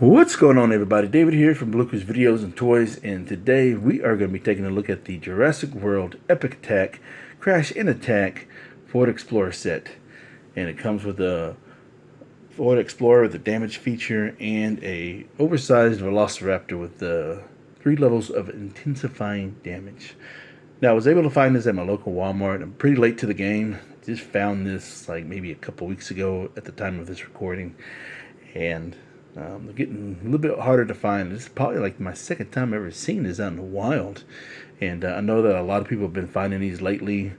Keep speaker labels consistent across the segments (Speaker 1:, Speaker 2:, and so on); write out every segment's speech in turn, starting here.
Speaker 1: What's going on, everybody? David here from Bluckers Videos and Toys, and today we are going to be taking a look at the Jurassic World Epic Attack Crash and Attack Ford Explorer set. And it comes with a Ford Explorer with a damage feature and a oversized Velociraptor with 3 levels of intensifying damage. Now, I was able to find this at my local Walmart. I'm pretty late to the game. Just found this like maybe a couple weeks ago at the time of this recording, and they're getting a little bit harder to find. This is probably like my second time ever seeing this out in the wild. And I know that a lot of people have been finding these lately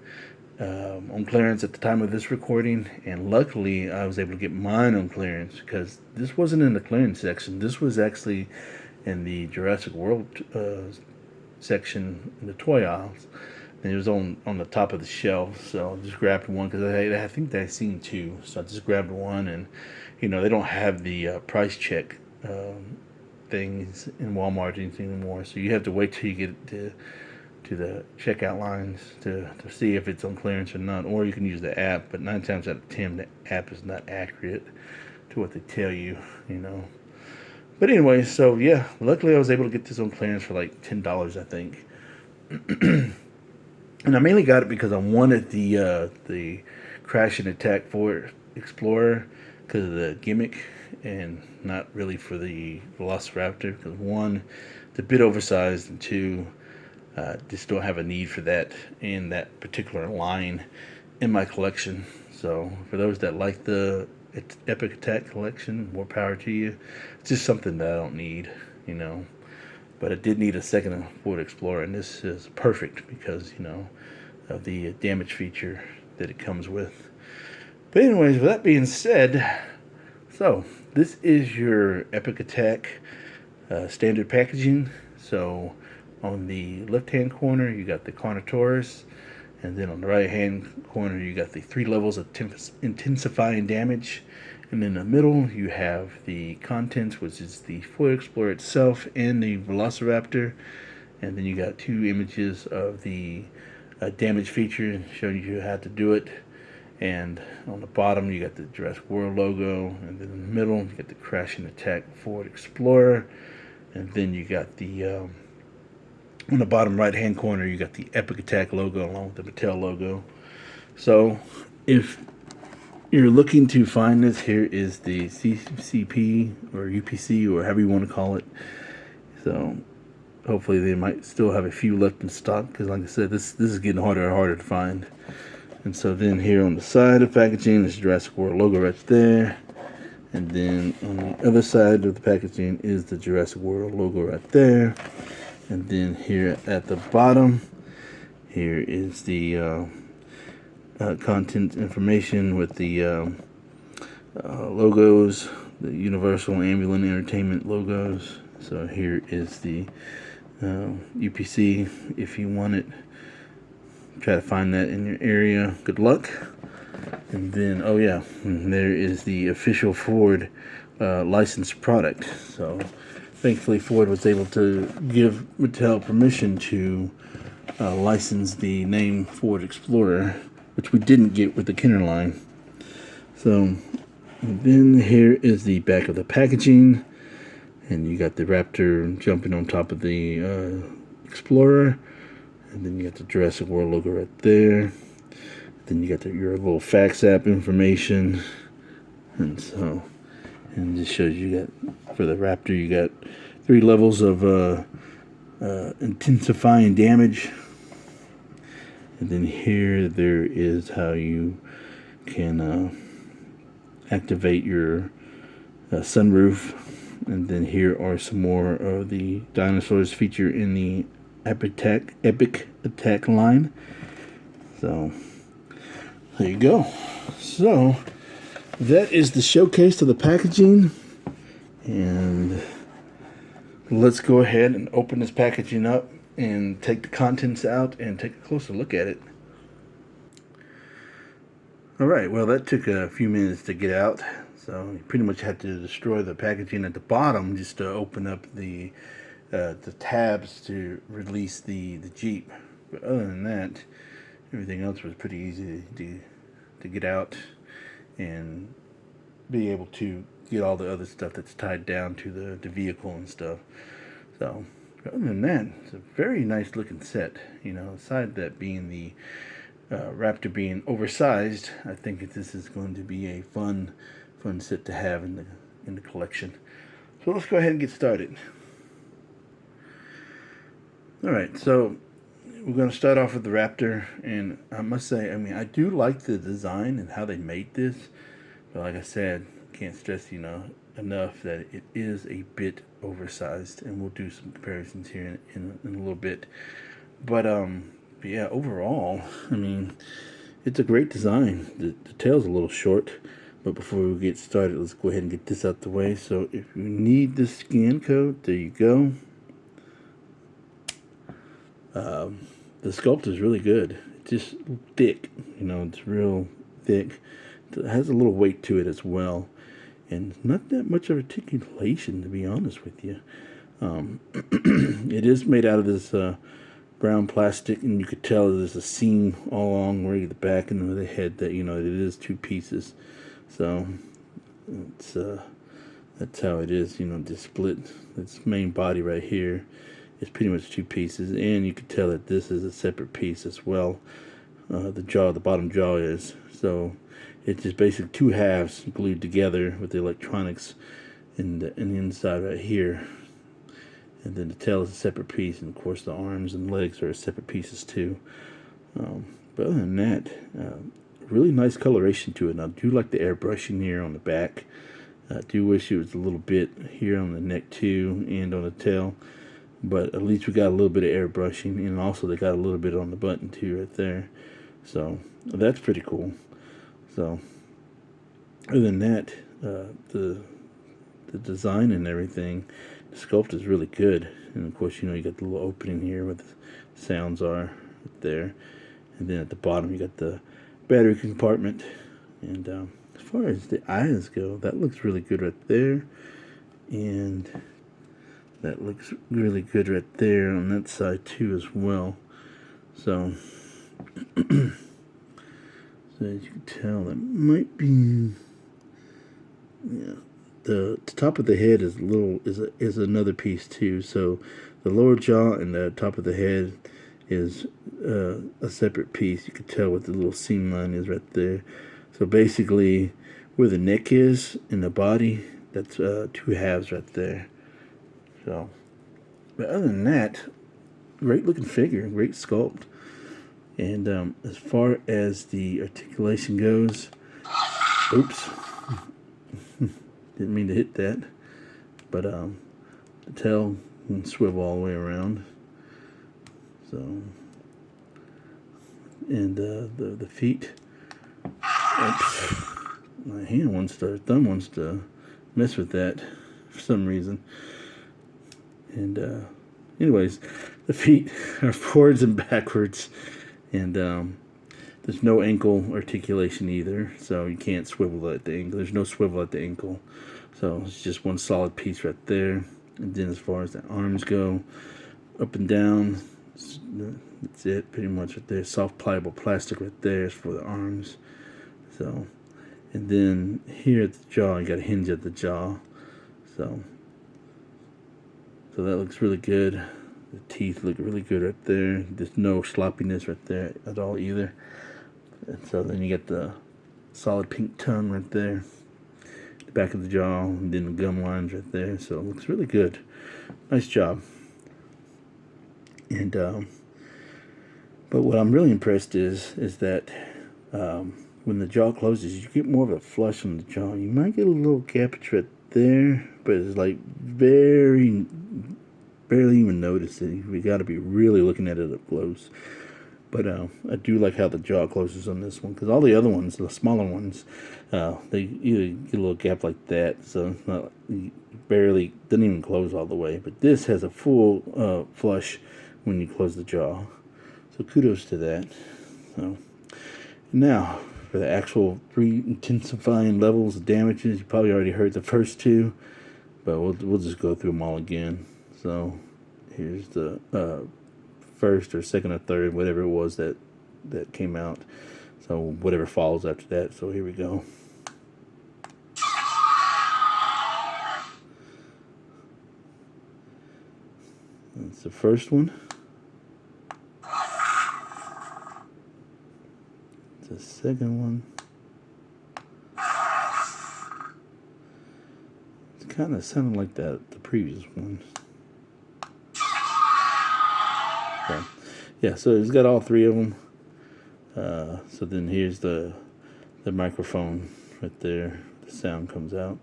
Speaker 1: on clearance at the time of this recording. And luckily, I was able to get mine on clearance because this wasn't in the clearance section. This was actually in the Jurassic World section in the toy aisles. And it was on the top of the shelf. So I just grabbed one because I think that I seen two. So I just grabbed one, and you know, they don't have the price check things in Walmart or anything anymore, so you have to wait till you get to the checkout lines to see if it's on clearance or not, or you can use the app. But 9 times out of 10, the app is not accurate to what they tell you, you know. But anyway, so yeah, luckily I was able to get this on clearance for like $10, I think. And I mainly got it because I wanted the Crash and Attack Ford Explorer because of the gimmick, and not really for the Velociraptor, because one, it's a bit oversized, and two, just don't have a need for that in that particular line in my collection. So for those that like the Epic Attack collection, more power to you. It's just something that I don't need, you know. But I did need a second Ford Explorer, and this is perfect because, you know, of the damage feature that it comes with. But anyways, with that being said, so this is your Epic Attack standard packaging. So on the left-hand corner, you got the Carnotaurus, and then on the right-hand corner, you got the 3 levels of intensifying damage. And in the middle, you have the contents, which is the Ford Explorer itself and the Velociraptor. And then you got 2 images of the damage feature showing you how to do it. And on the bottom, you got the Jurassic World logo. And then in the middle, you got the Crash and Attack Ford Explorer. And then you got the, on the bottom right-hand corner, you got the Epic Attack logo along with the Mattel logo. So if you're looking to find this, here is the CCP or UPC or however you want to call it. So hopefully they might still have a few left in stock, because like I said, this is getting harder and harder to find. And so then here on the side of the packaging is the Jurassic World logo right there. And then on the other side of the packaging is the Jurassic World logo right there. And then here at the bottom, here is the content information with the logos, the Universal Ambulance Entertainment logos. So here is the UPC if you want it. Try to find that in your area. Good luck. And then, oh yeah, there is the official Ford licensed product. So thankfully Ford was able to give Mattel permission to license the name Ford Explorer, which we didn't get with the Kenner line. So then here is the back of the packaging, and you got the Raptor jumping on top of the Explorer, and then you got the Jurassic World logo right there. Then you got your little fax app information, and so, and it just shows you got, for the Raptor, you got 3 levels of intensifying damage. And then here there is how you can activate your sunroof. And then here are some more of the dinosaurs featured in the Epic Attack line. So there you go. So that is the showcase of the packaging. And let's go ahead and open this packaging up and take the contents out and take a closer look at it. Alright, well, that took a few minutes to get out. So you pretty much had to destroy the packaging at the bottom just to open up the tabs to release the Jeep. But other than that, everything else was pretty easy to get out and be able to get all the other stuff that's tied down to the vehicle and stuff. So other than that, it's a very nice looking set. You know, aside that being the Raptor being oversized, I think this is going to be a fun set to have in the collection. So let's go ahead and get started. Alright, so we're going to start off with the Raptor, and I must say, I mean, I do like the design and how they made this, but like I said, can't stress, you know, enough that it is a bit oversized, and we'll do some comparisons here in a little bit. But yeah, overall, I mean, it's a great design. The tail's a little short, but before we get started, let's go ahead and get this out the way. So if you need the scan code, there you go. The sculpt is really good. It's just thick, you know, it's real thick. It has a little weight to it as well, and not that much articulation, to be honest with you. It is made out of this brown plastic, and you could tell there's a seam all along where the back and the head that, you know, it is two pieces. So it's that's how it is, you know, just split. Its main body right here is pretty much two pieces, and you can tell that this is a separate piece as well. The bottom jaw is. So it's just basically two halves glued together with the electronics in the inside right here. And then the tail is a separate piece, and of course the arms and legs are separate pieces too. But other than that, really nice coloration to it. And I do like the airbrushing here on the back. I do wish it was a little bit here on the neck too, and on the tail. But at least we got a little bit of airbrushing, and also they got a little bit on the button too right there. So that's pretty cool. So other than that, the design and everything, the sculpt is really good. And of course, you know, you got the little opening here where the sounds are right there, and then at the bottom you got the battery compartment. And as far as the eyes go, that looks really good right there, and that looks really good right there on that side too as well. So so as you can tell, that might be, yeah, the top of the head is another piece too. So the lower jaw and the top of the head is a separate piece. You can tell what the little seam line is right there. So basically, where the neck is and the body, that's two halves right there. So, but other than that, great looking figure, great sculpt. And as far as the articulation goes, oops, didn't mean to hit that. But the tail can swivel all the way around. So, and the feet. Oops, my thumb wants to mess with that for some reason. And anyways, the feet are forwards and backwards, and there's no ankle articulation either, so you can't swivel at the ankle. There's no swivel at the ankle, so it's just one solid piece right there. And then as far as the arms go, up and down, that's it pretty much right there. Soft pliable plastic right there is for the arms. So, and then here at the jaw, you got a hinge at the jaw. So that looks really good. The teeth look really good right there. There's no sloppiness right there at all either. And so then you get the solid pink tongue right there, the back of the jaw, and then the gum lines right there. So it looks really good. Nice job. And but what I'm really impressed is that when the jaw closes, you get more of a flush on the jaw. You might get a little gapage right there, but it's like barely even notice it. We got to be really looking at it up close. But I do like how the jaw closes on this one, because all the other ones, the smaller ones, they either get a little gap like that, so it's not barely, doesn't even close all the way. But this has a full flush when you close the jaw. So kudos to that. So now for the actual 3 intensifying levels of damages, you probably already heard the first two, but we'll just go through them all again. So here's the first or second or third, whatever it was that came out. So whatever follows after that. So here we go. That's the first one. The second one. It's kind of sounding like the previous one. So, yeah, so it's got all three of them. So then here's the microphone right there. The sound comes out.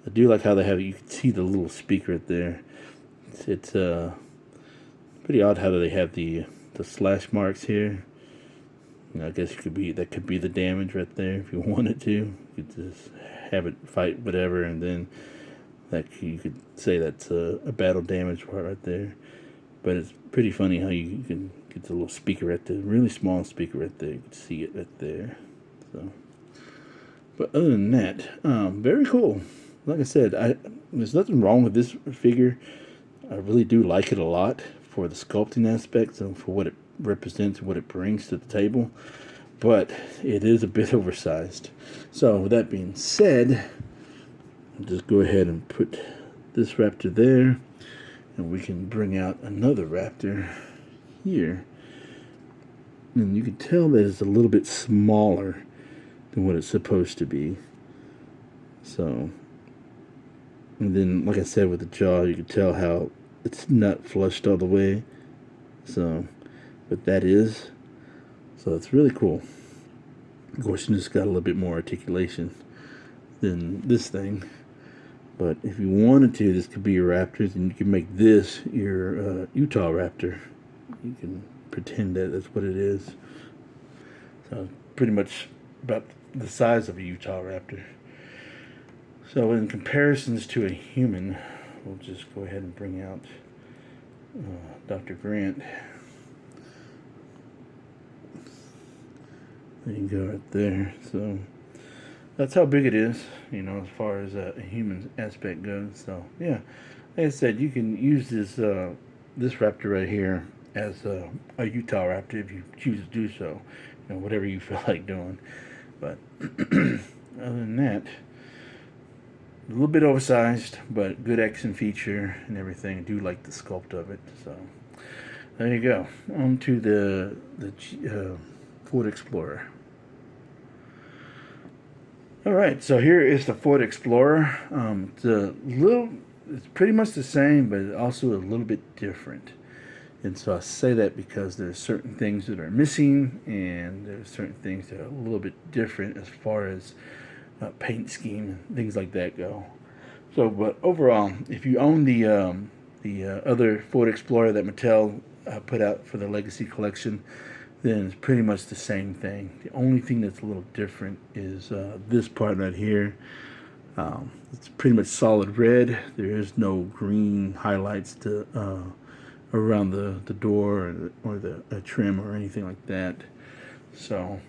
Speaker 1: I do like how they have, you can see the little speaker right there. It's pretty odd how they have the slash marks here. You know, I guess that could be the damage right there if you wanted to. You could just have it fight whatever, and then you could say that's a battle damage part right there. But it's pretty funny how you can get the little speaker right there, really small speaker right there. You can see it right there. So, but other than that, very cool. Like I said, there's nothing wrong with this figure. I really do like it a lot for the sculpting aspects and for what it represents and what it brings to the table. But it is a bit oversized. So with that being said, I'll just go ahead and put this raptor there. And we can bring out another raptor here. And you can tell that it's a little bit smaller than what it's supposed to be. So, and then, like I said, with the jaw, you can tell how it's not flushed all the way. So, but that is. So it's really cool. Of course, you just got a little bit more articulation than this thing. But if you wanted to, this could be your raptors, and you can make this your Utah raptor. You can pretend that that's what it is. So pretty much about the size of a Utah raptor. So in comparisons to a human, we'll just go ahead and bring out Dr. Grant. There you go right there. So that's how big it is, you know, as far as a human aspect goes. So yeah, like I said, you can use this raptor right here as a Utah raptor if you choose to do so. You know, whatever you feel like doing. But other than that, a little bit oversized, but good action feature and everything. I do like the sculpt of it. So there you go. On to the Ford Explorer. Alright, so here is the Ford Explorer. It's pretty much the same, but also a little bit different. And so I say that because there's certain things that are missing, and there's certain things that are a little bit different as far as paint scheme and things like that go. So, but overall, if you own the other Ford Explorer that Mattel put out for the Legacy Collection, then it's pretty much the same thing. The only thing that's a little different is this part right here. It's pretty much solid red. There is no green highlights to around the door or the trim or anything like that. So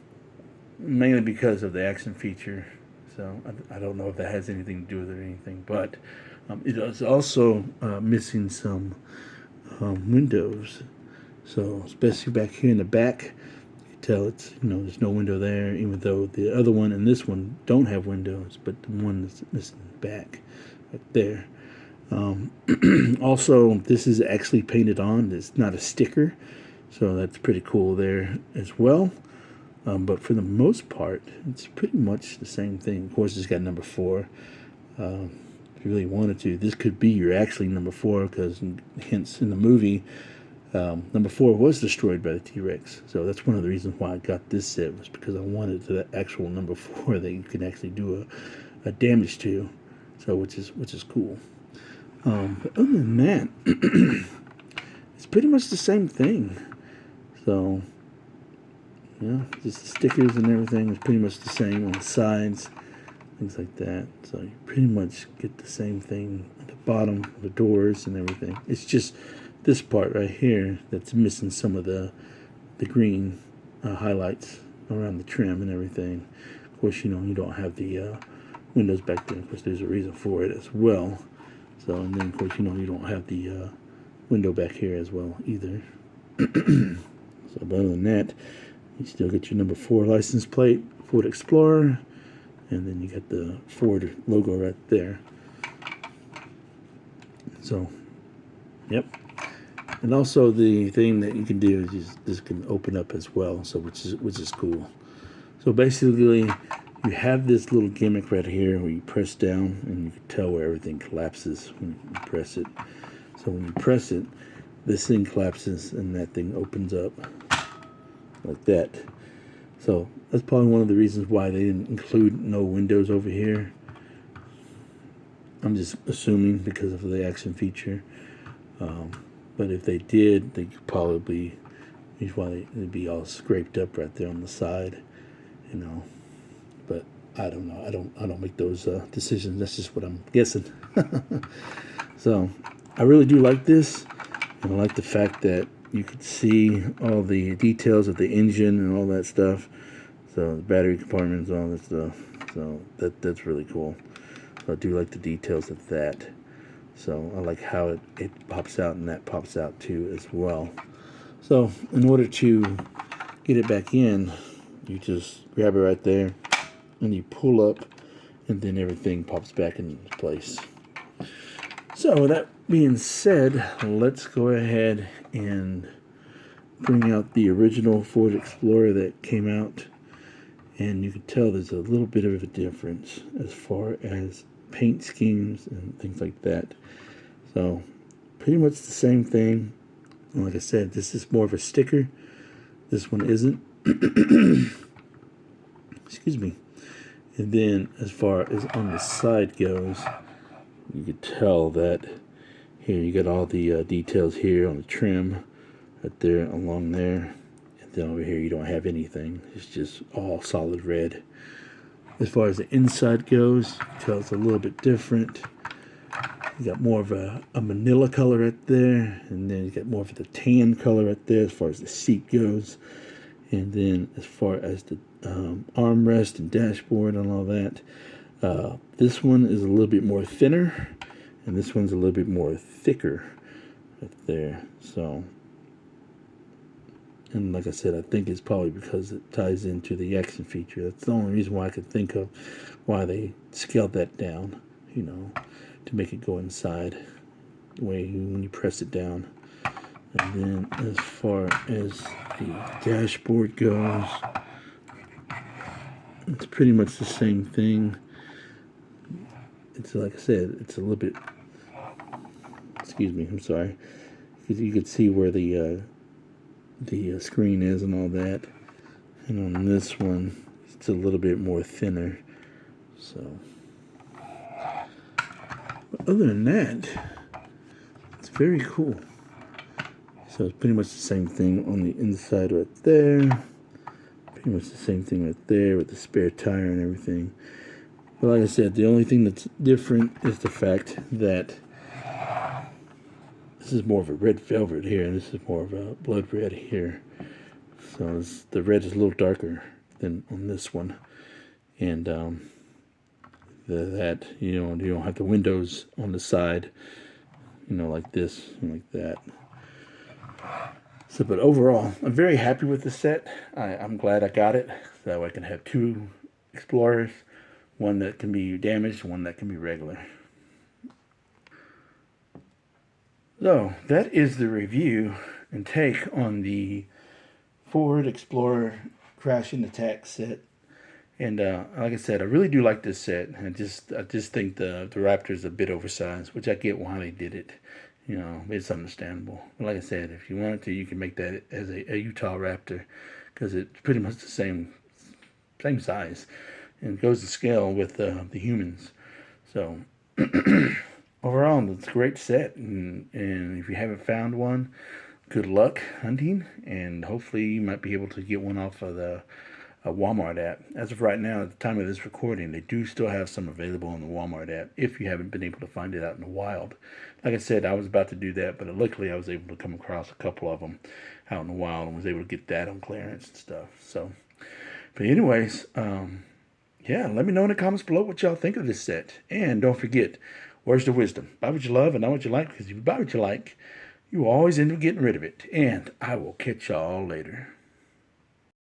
Speaker 1: mainly because of the action feature. So I don't know if that has anything to do with it or anything, but it is also missing some windows. So especially back here in the back, you can tell it's, you know, there's no window there, even though the other one and this one don't have windows, but the one that's missing the back right there. Also, this is actually painted on. It's not a sticker, so that's pretty cool there as well. But for the most part, it's pretty much the same thing. Of course, it's got number 4. If you really wanted to, this could be your actually number 4, because hence in the movie, number 4 was destroyed by the T-Rex. So that's one of the reasons why I got this set, was because I wanted the actual number 4 that you can actually do a damage to. So which is cool. But other than that, it's pretty much the same thing. So yeah, just the stickers and everything is pretty much the same on the sides, things like that. So you pretty much get the same thing at the bottom, the doors and everything. It's just this part right here that's missing some of the green highlights around the trim and everything. Of course, you know, you don't have the windows back there. Of course, there's a reason for it as well. So, and then of course, you know, you don't have the window back here as well either. So, but other than that, you still get your number 4 license plate, Ford Explorer, and then you got the Ford logo right there. So, yep. And also the thing that you can do is this can open up as well, so which is cool. So basically, you have this little gimmick right here where you press down, and you can tell where everything collapses when you press it. So when you press it, this thing collapses and that thing opens up like that. So that's probably one of the reasons why they didn't include no windows over here. I'm just assuming because of the action feature. But if they did, they could probably, usually it'd be all scraped up right there on the side, you know. But I don't know. I don't make those decisions. That's just what I'm guessing. So I really do like this. And I like the fact that you could see all the details of the engine and all that stuff. So the battery compartments, all that stuff. So that's really cool. So I do like the details of that. So I like how it pops out, and that pops out too as well. So in order to get it back in, you just grab it right there and you pull up, and then everything pops back into place. So with that being said, let's go ahead and bring out the original Ford Explorer that came out. And you can tell there's a little bit of a difference as far as paint schemes and things like that. So pretty much the same thing. And like I said, this is more of a sticker. This one isn't. Excuse me. And then as far as on the side goes, you can tell that here you got all the details here on the trim right there along there. And then over here you don't have anything. It's just all solid red. As far as the inside goes, you can tell it's a little bit different. You got more of a manila color right there, and then you got more of the tan color right there as far as the seat goes. And then as far as the armrest and dashboard and all that, this one is a little bit more thinner, and this one's a little bit more thicker right there. So, and like I said, I think it's probably because it ties into the action feature. That's the only reason why I could think of why they scaled that down, you know, to make it go inside the way when you press it down. And then as far as the dashboard goes, it's pretty much the same thing. It's like I said, it's a little bit, excuse me, I'm sorry, because you could see where the screen is and all that. And on this one, it's a little bit more thinner. So, but other than that, it's very cool. So it's pretty much the same thing on the inside right there. Pretty much the same thing right there with the spare tire and everything. But like I said, the only thing that's different is the fact that this is more of a red velvet here, and this is more of a blood red here. So the red is a little darker than on this one. And that, you know, you don't have the windows on the side, you know, like this and like that. So, but overall, I'm very happy with the set. I'm glad I got it, so that way I can have two Explorers, one that can be damaged, one that can be regular. So, that is the review and take on the Ford Explorer Crash and Attack set. And like I said, I really do like this set. I just think the Raptor is a bit oversized, which I get why they did it. You know, it's understandable. But like I said, if you wanted to, you can make that as a Utah Raptor, because it's pretty much the same size, and it goes to scale with the humans. So overall, it's a great set, and if you haven't found one, good luck hunting, and hopefully you might be able to get one off of the Walmart app. As of right now, at the time of this recording, they do still have some available on the Walmart app if you haven't been able to find it out in the wild. Like I said, I was about to do that, but luckily I was able to come across a couple of them out in the wild and was able to get that on clearance and stuff. So, but anyways, yeah, let me know in the comments below what y'all think of this set. And don't forget, words to wisdom: buy what you love and not what you like, because if you buy what you like, you always end up getting rid of it. And I will catch y'all later.